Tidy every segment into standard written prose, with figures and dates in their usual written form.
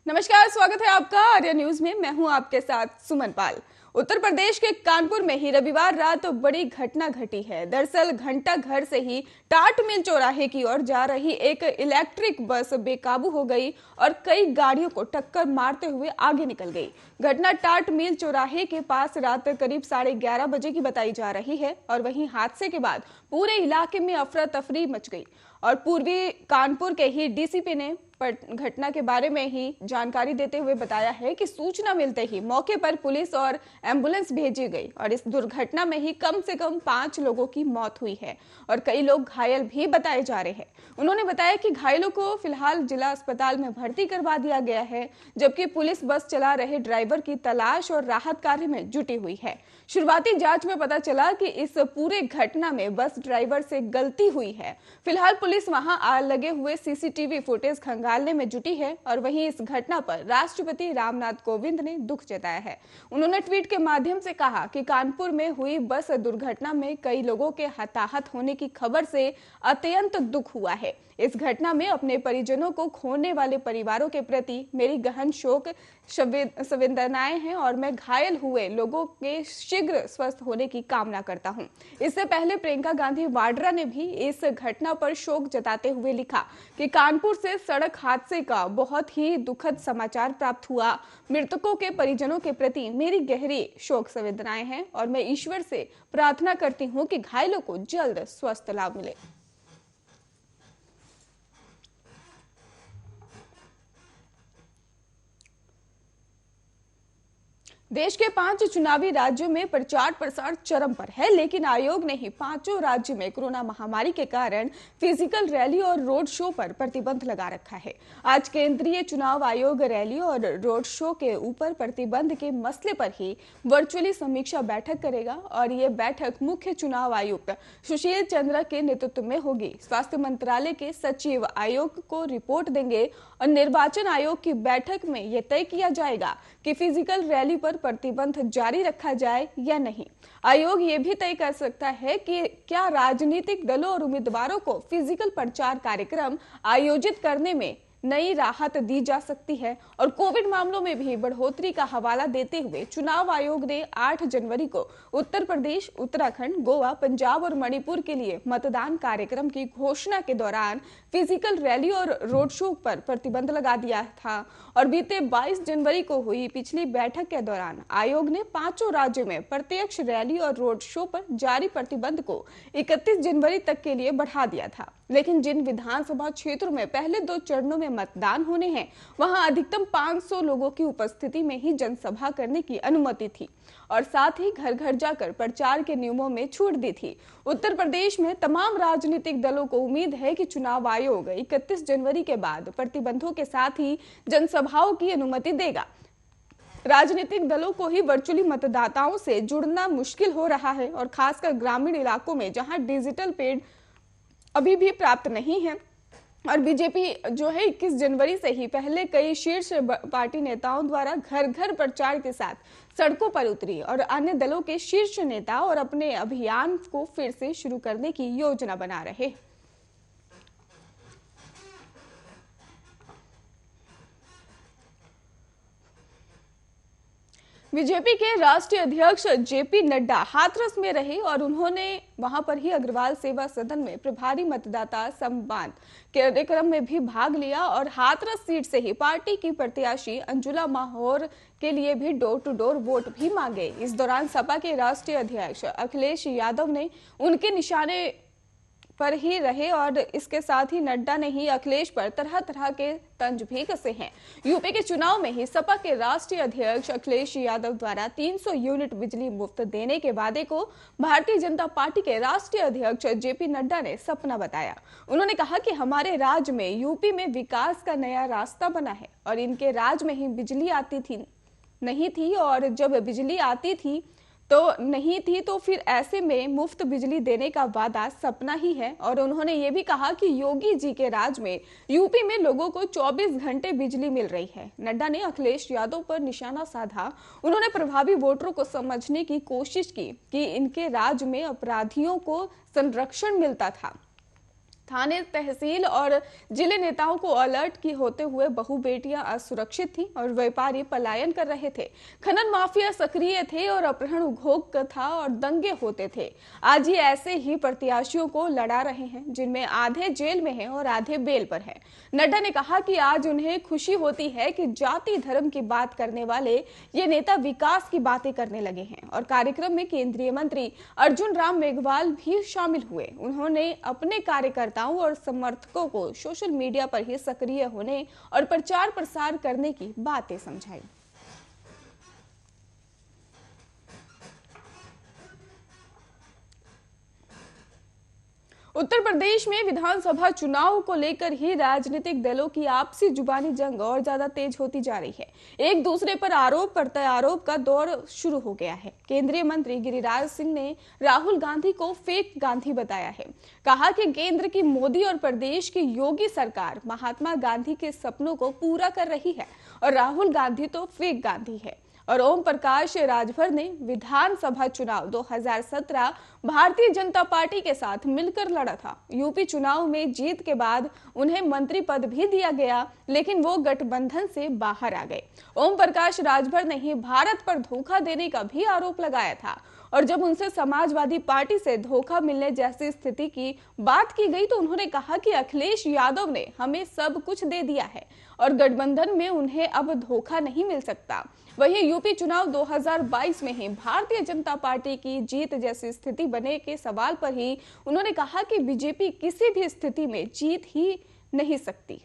नमस्कार, स्वागत है आपका आर्या न्यूज में। मैं हूं आपके साथ सुमन पाल। उत्तर प्रदेश के कानपुर में ही रविवार रात बड़ी घटना घटी है। दरअसल घंटा घर से ही टाट मिल चौराहे की ओर जा रही एक इलेक्ट्रिक बस बेकाबू हो गई और कई गाड़ियों को टक्कर मारते हुए आगे निकल गई। घटना टाट मिल चौराहे के पास रात करीब 11:30 बजे की बताई जा रही है और वहीं हादसे के बाद पूरे इलाके में अफरा तफरी मच गई और पूर्वी कानपुर के ही डीसीपी ने घटना के बारे में ही जानकारी देते हुए बताया है कि सूचना मिलते ही मौके पर पुलिस और एम्बुलेंस भेजी गई और इस दुर्घटना में ही कम से कम 5 लोगों की मौत हुई है और कई लोग घायल भी बताए जा रहे हैं। उन्होंने बताया कि घायलों को फिलहाल जिला अस्पताल में भर्ती करवा दिया गया है, जबकि पुलिस बस चला रहे ड्राइवर की तलाश और राहत कार्य में जुटी हुई है। शुरुआती जांच में पता चला कि इस पूरे घटना में बस ड्राइवर से गलती हुई है। फिलहाल पुलिस वहां लगे हुए सीसीटीवी फुटेज खंगालने में जुटी है और वहीं इस घटना पर राष्ट्रपति रामनाथ कोविंद ने दुख जताया है। उन्होंने ट्वीट के माध्यम से कहा कि कानपुर में हुई बस दुर्घटना में कई लोगों के हताहत होने की खबर से अत्यंत दुख हुआ है। इस घटना में अपने परिजनों को खोने वाले परिवारों के प्रति मेरी गहन शोक संवेदनाएं हैं और मैं घायल हुए लोगों के शीघ्र स्वस्थ होने की कामना करता हूं। इससे पहले प्रियंका गांधी वाड्रा ने भी इस घटना पर शोक जताते हुए लिखा कि कानपुर से सड़क हादसे का बहुत ही दुखद समाचार प्राप्त हुआ। मृतकों के परिजनों के प्रति मेरी गहरी शोक संवेदनाएं हैं और मैं ईश्वर से प्रार्थना करती हूं कि घायलों को जल्द स्वस्थ लाभ मिले। देश के 5 चुनावी राज्यों में प्रचार प्रसार चरम पर है, लेकिन आयोग ने ही 5 राज्य में कोरोना महामारी के कारण फिजिकल रैली और रोड शो पर प्रतिबंध लगा रखा है। आज केंद्रीय चुनाव आयोग रैली और रोड शो के ऊपर प्रतिबंध के मसले पर ही वर्चुअली समीक्षा बैठक करेगा और ये बैठक मुख्य चुनाव आयुक्त सुशील चंद्र के नेतृत्व में होगी। स्वास्थ्य मंत्रालय के सचिव आयोग को रिपोर्ट देंगे और निर्वाचन आयोग की बैठक में यह तय किया जाएगा कि फिजिकल रैली पर प्रतिबंध जारी रखा जाए या नहीं। आयोग ये भी तय कर सकता है कि क्या राजनीतिक दलों और उम्मीदवारों को फिजिकल प्रचार कार्यक्रम आयोजित करने में नई राहत दी जा सकती है। और कोविड मामलों में भी बढ़ोतरी का हवाला देते हुए चुनाव आयोग ने 8 जनवरी को उत्तर प्रदेश, उत्तराखंड, गोवा, पंजाब और मणिपुर के लिए मतदान कार्यक्रम की घोषणा के दौरान फिजिकल रैली और रोड शो पर प्रतिबंध लगा दिया था और बीते 22 जनवरी को हुई पिछली बैठक के दौरान आयोग ने 5 राज्यों में प्रत्यक्ष रैली और रोड शो पर जारी प्रतिबंध को 31 जनवरी तक के लिए बढ़ा दिया था। लेकिन जिन विधानसभा क्षेत्रों में पहले 2 चरणों में मतदान होने हैं, वहां अधिकतम 500 लोगों की उपस्थिति में ही जनसभा करने की अनुमति थी और साथ ही घर घर जाकर प्रचार के नियमों में छूट दी थी। उत्तर प्रदेश में तमाम राजनीतिक दलों को उम्मीद है कि चुनाव आयोग 31 जनवरी के बाद प्रतिबंधों के साथ ही जनसभाओं की अनुमति देगा। राजनीतिक दलों को ही वर्चुअली मतदाताओं से जुड़ना मुश्किल हो रहा है और खासकर ग्रामीण इलाकों में जहां डिजिटल पेड अभी भी प्राप्त नहीं है और बीजेपी जो है 21 जनवरी से ही पहले कई शीर्ष पार्टी नेताओं द्वारा घर घर प्रचार के साथ सड़कों पर उतरी और अन्य दलों के शीर्ष नेता और अपने अभियान को फिर से शुरू करने की योजना बना रहे। बीजेपी के राष्ट्रीय अध्यक्ष जेपी नड्डा हाथरस में रहे और उन्होंने वहां पर ही अग्रवाल सेवा सदन में प्रभारी मतदाता सम्मान कार्यक्रम में भी भाग लिया और हाथरस सीट से ही पार्टी की प्रत्याशी अंजुला माहौर के लिए भी डोर टू डोर वोट भी मांगे। इस दौरान सपा के राष्ट्रीय अध्यक्ष अखिलेश यादव ने उनके निशाने पर ही रहे और इसके साथ ही नड्डा ने ही अखिलेश पर तरह तरह के तंज भी कसे हैं। यूपी के चुनाव में ही सपा के राष्ट्रीय अध्यक्ष अखिलेश यादव द्वारा 300 यूनिट बिजली मुफ्त देने के वादे को भारतीय जनता पार्टी के राष्ट्रीय अध्यक्ष जेपी नड्डा ने सपना बताया। उन्होंने कहा कि हमारे राज्य में यूपी में विकास का नया रास्ता बना है और इनके राज्य में ही बिजली आती थी नहीं थी और जब बिजली आती थी नहीं थी तो फिर ऐसे में मुफ्त बिजली देने का वादा सपना ही है। और उन्होंने ये भी कहा कि योगी जी के राज में यूपी में लोगों को 24 घंटे बिजली मिल रही है। नड्डा ने अखिलेश यादव पर निशाना साधा। उन्होंने प्रभावी वोटरों को समझने की कोशिश की कि इनके राज में अपराधियों को संरक्षण मिलता था थाने, तहसील और जिले नेताओं को अलर्ट की होते हुए बहु बेटियां असुरक्षित थीं और व्यापारी पलायन कर रहे थे। खनन माफिया सक्रिय थे और अपहरण उद्योग था और दंगे होते थे। आज ये ऐसे ही प्रत्याशियों को लड़ा रहे हैं जिनमें आधे जेल में हैं और आधे बेल पर हैं। नड्डा ने कहा कि आज उन्हें खुशी होती है कि जाति धर्म की बात करने वाले ये नेता विकास की बातें करने लगे हैं। और कार्यक्रम में केंद्रीय मंत्री अर्जुन राम मेघवाल भी शामिल हुए। उन्होंने अपने कार्यकर्ताओं और समर्थकों को सोशल मीडिया पर ही सक्रिय होने और प्रचार प्रसार करने की बातें समझाई। उत्तर प्रदेश में विधानसभा चुनाव को लेकर ही राजनीतिक दलों की आपसी जुबानी जंग और ज्यादा तेज होती जा रही है। एक दूसरे पर आरोप प्रत्यारोप का दौर शुरू हो गया है। केंद्रीय मंत्री गिरिराज सिंह ने राहुल गांधी को फेक गांधी बताया है। कहा कि केंद्र की मोदी और प्रदेश की योगी सरकार महात्मा गांधी के सपनों को पूरा कर रही है और राहुल गांधी तो फेक गांधी है। और ओम प्रकाश राजभर ने विधानसभा चुनाव 2017 भारतीय जनता पार्टी के साथ मिलकर लड़ा था। यूपी चुनाव में जीत के बाद उन्हें मंत्री पद भी दिया गया, लेकिन वो गठबंधन से बाहर आ गए। ओम प्रकाश राजभर ने ही भारत पर धोखा देने का भी आरोप लगाया था और जब उनसे समाजवादी पार्टी से धोखा मिलने जैसी स्थिति की बात की गई तो उन्होंने कहा कि अखिलेश यादव ने हमें सब कुछ दे दिया है और गठबंधन में उन्हें अब धोखा नहीं मिल सकता। वहीं यूपी चुनाव 2022 में ही भारतीय जनता पार्टी की जीत जैसी स्थिति बने के सवाल पर ही उन्होंने कहा कि बीजेपी किसी भी स्थिति में जीत ही नहीं सकती।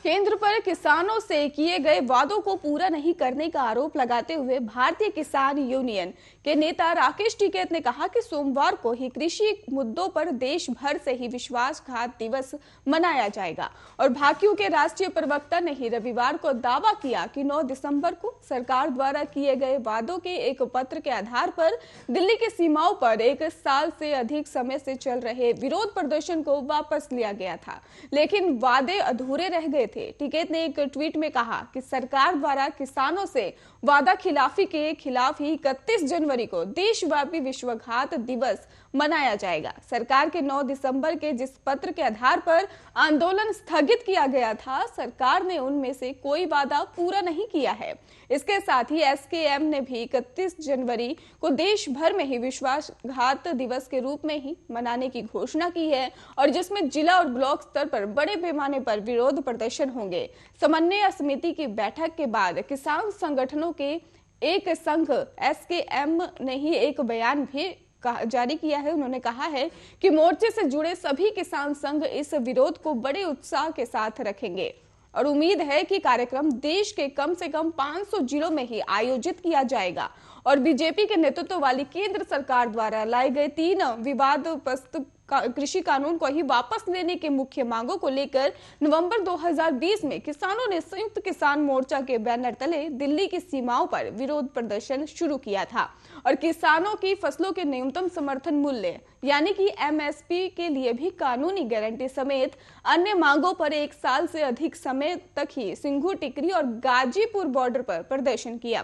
केंद्र पर किसानों से किए गए वादों को पूरा नहीं करने का आरोप लगाते हुए भारतीय किसान यूनियन के नेता राकेश टिकैत ने कहा कि सोमवार को ही कृषि मुद्दों पर देश भर से ही विश्वासघात दिवस मनाया जाएगा। और भाकियू के राष्ट्रीय प्रवक्ता ने ही रविवार को दावा किया कि 9 दिसंबर को सरकार द्वारा किए गए वादों के एक पत्र के आधार पर दिल्ली की सीमाओं पर 1 साल से अधिक समय से चल रहे विरोध प्रदर्शन को वापस लिया गया था, लेकिन वादे अधूरे रह गए थे। टिकैत ने एक ट्वीट में कहा कि सरकार द्वारा किसानों से वादा खिलाफी के खिलाफ ही 31 जनवरी को देशव्यापी विश्वासघात दिवस मनाया जाएगा। सरकार के 9 दिसंबर के जिस पत्र के आधार पर आंदोलन स्थगित किया गया था, सरकार ने उनमें से कोई वादा पूरा नहीं किया है। इसके साथ ही एसकेएम ने भी 31 जनवरी को देश भर में ही विश्वासघात दिवस के रूप में ही मनाने की घोषणा की है और जिसमें जिला और ब्लॉक स्तर पर बड़े पैमाने पर विरोध प्रदर्शन होंगे। समन्वय समिति की बैठक के बाद किसान संगठनों के एक संघ एसकेएम ने ही एक बयान भी जारी किया है। उन्होंने कहा है कि मोर्चे से जुड़े सभी किसान संघ इस विरोध को बड़े उत्साह के साथ रखेंगे और उम्मीद है कि कार्यक्रम देश के कम से कम 500 जिलों में ही आयोजित किया जाएगा। और बीजेपी के नेतृत्व वाली केंद्र सरकार द्वारा लाए गए 3 विवादग्रस्त कृषि कानून को ही वापस लेने के मुख्य मांगों को लेकर नवंबर 2020 में किसानों ने संयुक्त किसान मोर्चा के बैनर तले दिल्ली की सीमाओं पर विरोध प्रदर्शन शुरू किया था और किसानों की फसलों के न्यूनतम समर्थन मूल्य यानी कि एमएसपी के लिए भी कानूनी गारंटी समेत अन्य मांगों पर 1 साल से अधिक समय तक ही सिंघू टिकरी और गाजीपुर बॉर्डर पर प्रदर्शन किया।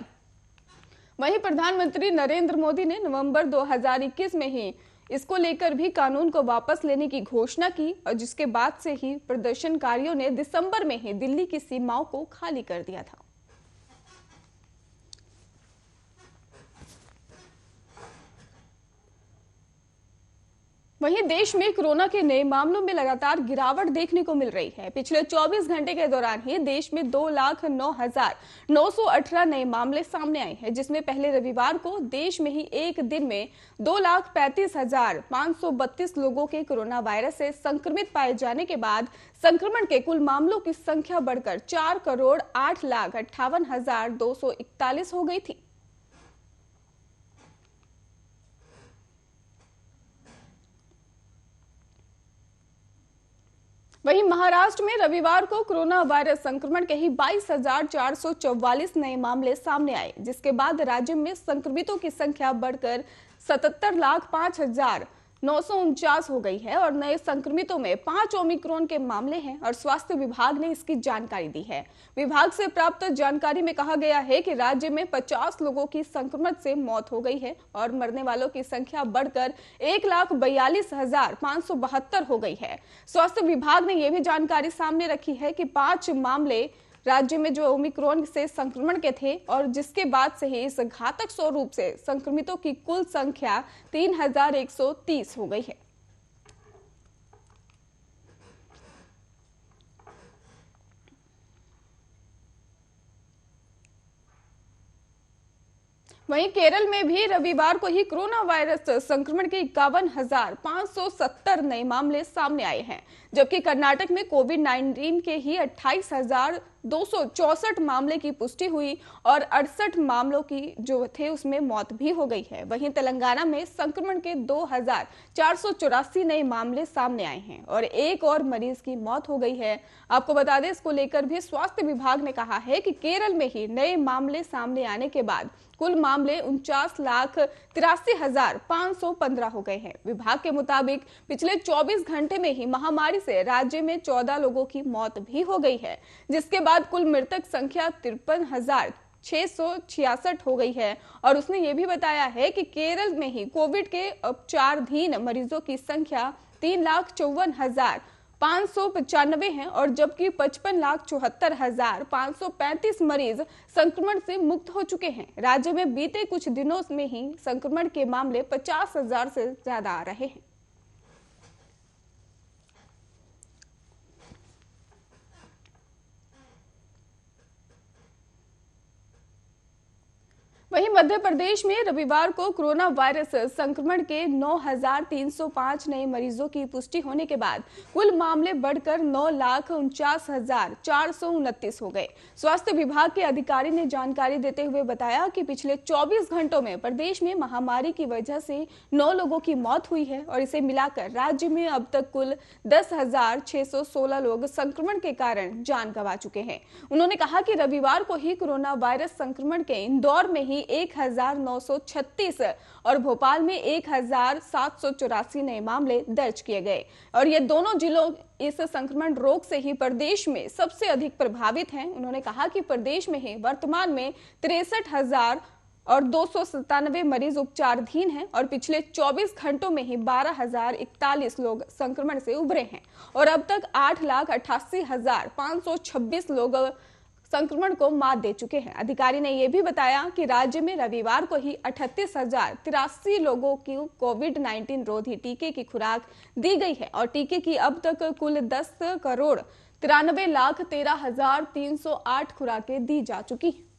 वहीं प्रधानमंत्री नरेंद्र मोदी ने नवंबर 2021 में ही इसको लेकर भी कानून को वापस लेने की घोषणा की और जिसके बाद से ही प्रदर्शनकारियों ने दिसंबर में ही दिल्ली की सीमाओं को खाली कर दिया था। वहीं देश में कोरोना के नए मामलों में लगातार गिरावट देखने को मिल रही है। पिछले 24 घंटे के दौरान ही देश में 2,09,918 नए मामले सामने आए हैं, जिसमें पहले रविवार को देश में ही एक दिन में 2,35,532 लोगों के कोरोना वायरस से संक्रमित पाए जाने के बाद संक्रमण के कुल मामलों की संख्या बढ़कर 4,08,58,241 हो गई थी। वहीं महाराष्ट्र में रविवार को कोरोना वायरस संक्रमण के ही 22,444 नए मामले सामने आए, जिसके बाद राज्य में संक्रमितों की संख्या बढ़कर 77,05,000 949 हो गई है और नए संक्रमितों में 5 ओमिक्रॉन के मामले हैं और स्वास्थ्य विभाग ने इसकी जानकारी दी है। विभाग से प्राप्त जानकारी में कहा गया है कि राज्य में 50 लोगों की संक्रमण से मौत हो गई है और मरने वालों की संख्या बढ़कर 1,42,572 हो गई है। स्वास्थ्य विभाग ने यह भी जानकारी सामने रखी है कि 5 मामले राज्य में जो ओमिक्रॉन से संक्रमण के थे और जिसके बाद से ही इस घातक स्वरूप से संक्रमितों की कुल संख्या 3,130 हो गई है। वहीं केरल में भी रविवार को ही कोरोना वायरस संक्रमण के 51,570 नए मामले सामने आए हैं, जबकि कर्नाटक में कोविड-19 के ही 28,264 मामले की पुष्टि हुई और 68 मामलों की जो थे उसमें मौत भी हो गई है। वहीं तेलंगाना में संक्रमण के 2,484 नए मामले सामने आए हैं और एक और मरीज की मौत हो गई है। आपको बता दें, इसको लेकर भी स्वास्थ्य विभाग ने कहा है कि केरल में ही नए मामले सामने आने के बाद कुल मामले 49,83,515 हो गए हैं। विभाग के मुताबिक पिछले 24 घंटे में ही महामारी से राज्य में 14 लोगों की मौत भी हो गई है, जिसके बाद कुल मृतक संख्या 53,666 हो गई है। और उसने ये भी बताया है कि केरल में ही कोविड के उपचाराधीन मरीजों की संख्या 3,54,595 है और जबकि 55,74,535 मरीज संक्रमण से मुक्त हो चुके हैं। राज्य में बीते कुछ दिनों में ही संक्रमण के मामले 50,000 से ज्यादा आ रहे हैं। वहीं मध्य प्रदेश में रविवार को कोरोना वायरस संक्रमण के 9,305 नए मरीजों की पुष्टि होने के बाद कुल मामले बढ़कर 9,49,429 हो गए। स्वास्थ्य विभाग के अधिकारी ने जानकारी देते हुए बताया कि पिछले 24 घंटों में प्रदेश में महामारी की वजह से 9 लोगों की मौत हुई है और इसे मिलाकर राज्य में अब तक कुल 10,616 लोग संक्रमण के कारण जान गंवा चुके हैं। उन्होंने कहा कि रविवार को ही कोरोना वायरस संक्रमण के इंदौर में ही 1,936 और भोपाल में 1,784 नए मामले दर्ज किए गए और ये दोनों जिलों इस संक्रमण रोग से ही प्रदेश में सबसे अधिक प्रभावित हैं। उन्होंने कहा कि प्रदेश में ही वर्तमान में 63,297 मरीज उपचाराधीन हैं और पिछले 24 घंटों में ही 12,041 लोग संक्रमण से उभरे हैं और अब तक 8,88,526 लोग संक्रमण को मात दे चुके हैं। अधिकारी ने यह भी बताया कि राज्य में रविवार को ही 38,083 लोगों की कोविड-19 रोधी टीके की खुराक दी गई है और टीके की अब तक कुल 10,93,13,308 खुराकें दी जा चुकी हैं।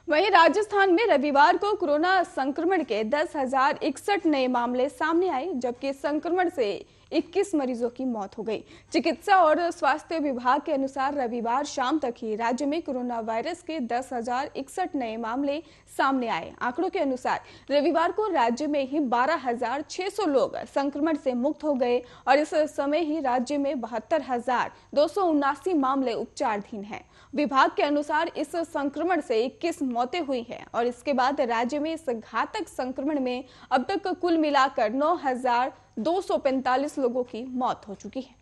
वहीं राजस्थान में रविवार को कोरोना संक्रमण के 10,061 नए मामले सामने आए, जबकि संक्रमण से 21 मरीजों की मौत हो गई। चिकित्सा और स्वास्थ्य विभाग के अनुसार रविवार शाम तक ही राज्य में कोरोना वायरस के 10,061 नए मामले सामने आए। आंकड़ों के अनुसार रविवार को राज्य में ही 12,600 लोग संक्रमण से मुक्त हो गए और इस समय ही राज्य में 72,279 मामले उपचाराधीन हैं। विभाग के अनुसार इस संक्रमण से 21 मौतें हुई हैं और इसके बाद राज्य में इस घातक संक्रमण में अब तक कुल मिलाकर 9,245 लोगों की मौत हो चुकी है।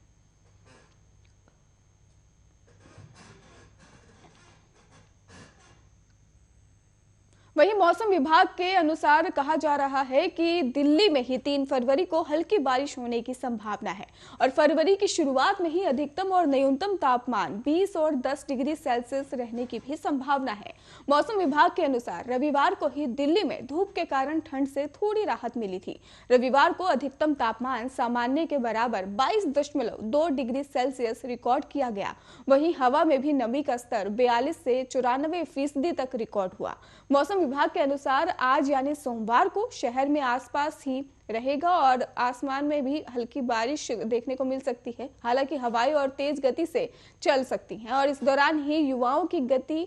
वहीं मौसम विभाग के अनुसार कहा जा रहा है कि दिल्ली में ही 3 फरवरी को हल्की बारिश होने की संभावना है और फरवरी की शुरुआत में ही अधिकतम और न्यूनतम तापमान 20 और 10 डिग्री सेल्सियस रहने की भी संभावना है। मौसम विभाग के अनुसार रविवार को ही दिल्ली में धूप के कारण ठंड से थोड़ी राहत मिली थी। रविवार को अधिकतम तापमान सामान्य के बराबर 22.2 डिग्री सेल्सियस रिकॉर्ड किया गया। वहीं हवा में भी नमी का स्तर 42 से 94% तक रिकॉर्ड हुआ। मौसम विभाग के अनुसार आज यानी सोमवार को शहर में आसपास ही रहेगा और आसमान में भी हल्की बारिश देखने को मिल सकती है। हालांकि हवाएं और तेज गति से चल सकती हैं और इस दौरान ही हवाओं की गति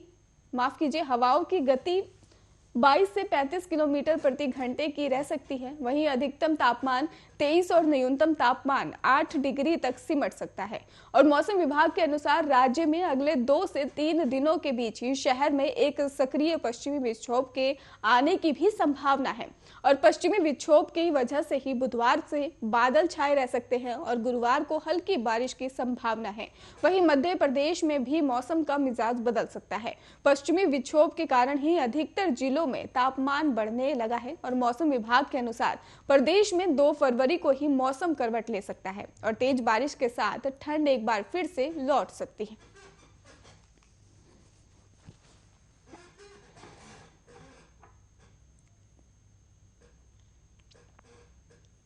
22 से 35 किलोमीटर प्रति घंटे की रह सकती है। वहीं अधिकतम तापमान 23 और न्यूनतम तापमान 8 डिग्री तक सिमट सकता है। और मौसम विभाग के अनुसार राज्य में अगले 2 से 3 दिनों के बीच ही शहर में एक सक्रिय पश्चिमी विक्षोभ के आने की भी संभावना है। और पश्चिमी विक्षोभ की वजह से ही बुधवार से बादल छाए रह सकते हैं और गुरुवार को हल्की बारिश की संभावना है। वहीं मध्य प्रदेश में भी मौसम का मिजाज बदल सकता है। पश्चिमी विक्षोभ के कारण ही अधिकतर जिलों में तापमान बढ़ने लगा है और मौसम विभाग के अनुसार प्रदेश में 2 फरवरी को ही मौसम करवट ले सकता है और तेज बारिश के साथ ठंड एक बार फिर से लौट सकती है।